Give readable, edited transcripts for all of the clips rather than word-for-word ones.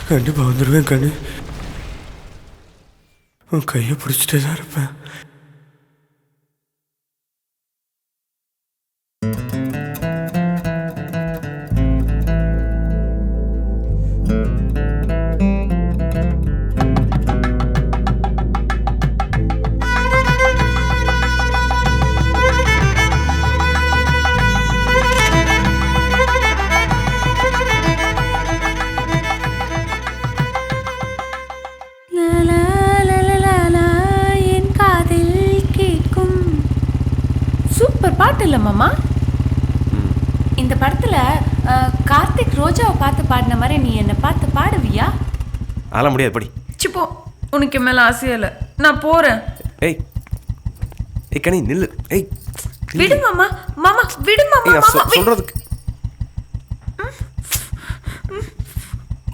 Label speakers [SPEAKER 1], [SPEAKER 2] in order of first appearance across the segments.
[SPEAKER 1] கண்டிப்பாக வந்துடுவேன் கண்ணு. உன் கையை பிடிச்சிட்டே தான் இருப்பேன்.
[SPEAKER 2] பாட்டு இல்லை மாமா. இந்த படத்துல கார்த்திக் ரோஜாவை பார்த்து பாடின மாதிரி நீ என்னை பார்த்து பாடுவியா?
[SPEAKER 1] ஆள முடியாது படி.
[SPEAKER 2] சிப்போ, உனக்கு மேல ஆசையா இல்லை, நான் போறேன்.
[SPEAKER 1] ஏய் ஏய் கனி நில்லு. ஏய்
[SPEAKER 2] விடு மாமா. மாமா விடு மாமா.
[SPEAKER 1] சொல்றதுக்கு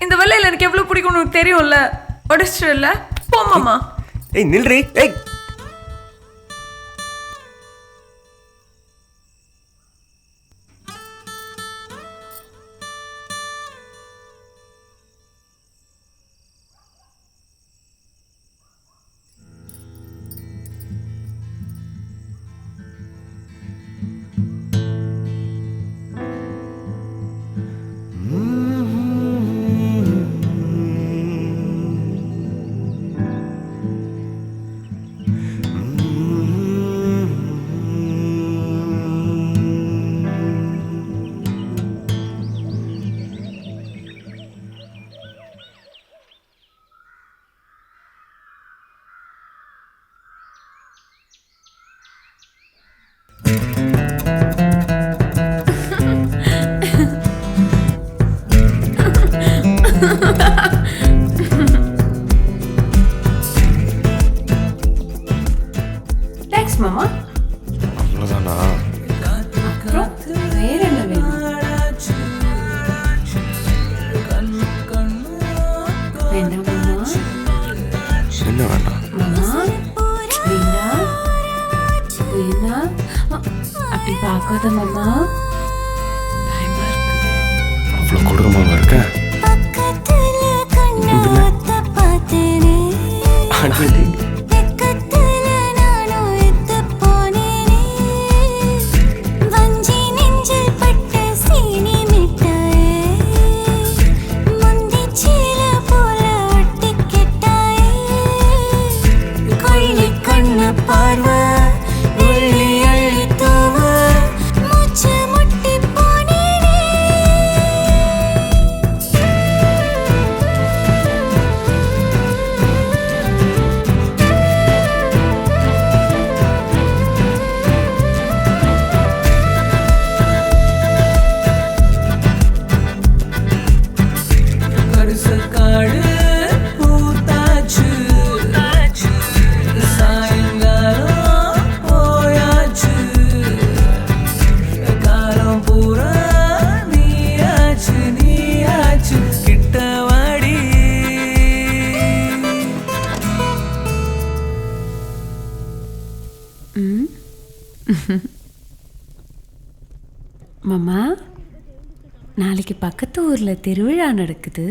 [SPEAKER 2] இந்த வெள்ளையில எனக்கு எவ்வளவு பிடிக்கும் உனக்கு தெரியும்ல. உடச்சிடல போ மாமா.
[SPEAKER 1] ஏய் நில்றி. ஏய் தேங்க்ஸ் மாமா. அவ்வளோதானா?
[SPEAKER 2] அப்புறம் வேற என்ன வேணும்? வேண்டாம் மாமா.
[SPEAKER 1] என்ன வேண்டாம்
[SPEAKER 2] மாமா? வேண்டாம் வேண்டாம். அப்படி பார்க்காத மாமா.
[SPEAKER 1] அவ்வளோ கொடூரமாக இருக்க. மாமா, நாளைக்கு பக்கத்து ஊரில் திருவிழா நடக்குது,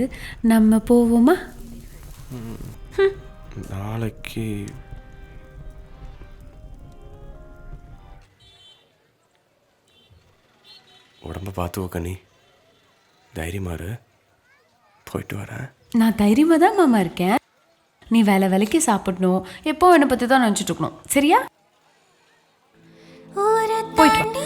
[SPEAKER 1] நம்ம போவோமா? நாளைக்கு உடம்ப பார்த்துக்கோ கண்ணி. தைரியமா இரு, போயிட்டு வரேன்.
[SPEAKER 2] நான் தைரியமாக தான் மாமா இருக்கேன். நீ வேலை வேலைக்கு சாப்பிடணும், எப்போ என்னை பற்றி தான் நினச்சிட்டு இருக்கணும், சரியா? போயிட்டு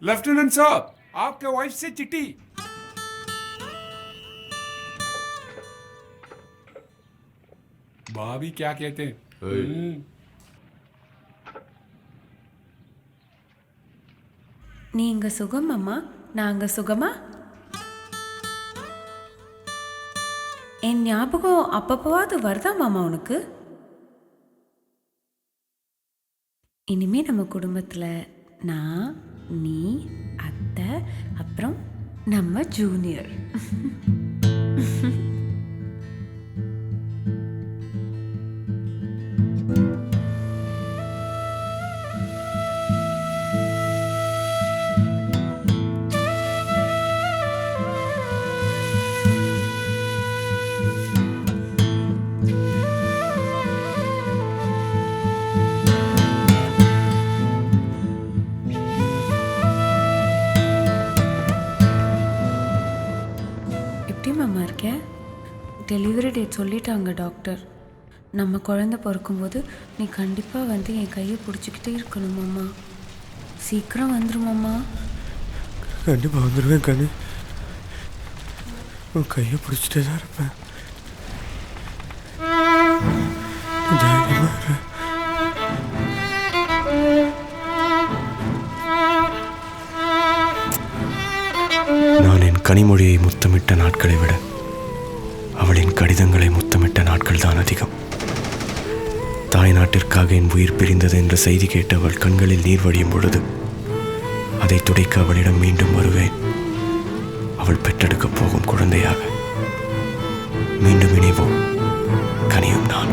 [SPEAKER 3] लेफ्टिनेंट साहब, आपके वाइफ से चिट्ठी। भाभी क्या कहते हैं?
[SPEAKER 2] நீங்க சுகம் அம்மா, நாங்க சுகமா? என் ஞாபகம் அப்பப்போவாது வருதா மாமா உனக்கு? இனிமே நம்ம குடும்பத்துல நான், நீ, அத்தை, அப்புறம் நம்ம ஜூனியர். எப்படி மாமா இருக்க? டெலிவரி டேட் சொல்லிட்டாங்க டாக்டர். நம்ம குழந்தை பிறக்கும்போது நீ கண்டிப்பாக வந்து என் கையை பிடிச்சிக்கிட்டே இருக்கணும் மாமா. சீக்கிரம் வந்துருமாம்மா.
[SPEAKER 1] கண்டிப்பாக வந்துடுவேன் கனி. உன் கையை பிடிச்சிட்டே தான் இருப்பேன். தைரியமா இரு. நான் என் கனிமொழியை முத்தமிட்ட நாட்களை விட அவளின் கடிதங்களை முத்தமிட்ட நாட்கள் தான் அதிகம். தாய் நாட்டிற்காக என் உயிர் பிரிந்தது என்ற செய்தி கேட்டு அவள் கண்களில் நீர் வடியும் பொழுது அதை துடைக்க அவளிடம் மீண்டும் வருவேன். அவள் பெற்றெடுக்கப் போகும் குழந்தையாக மீண்டும் இணைவோம் கனியும் நான்.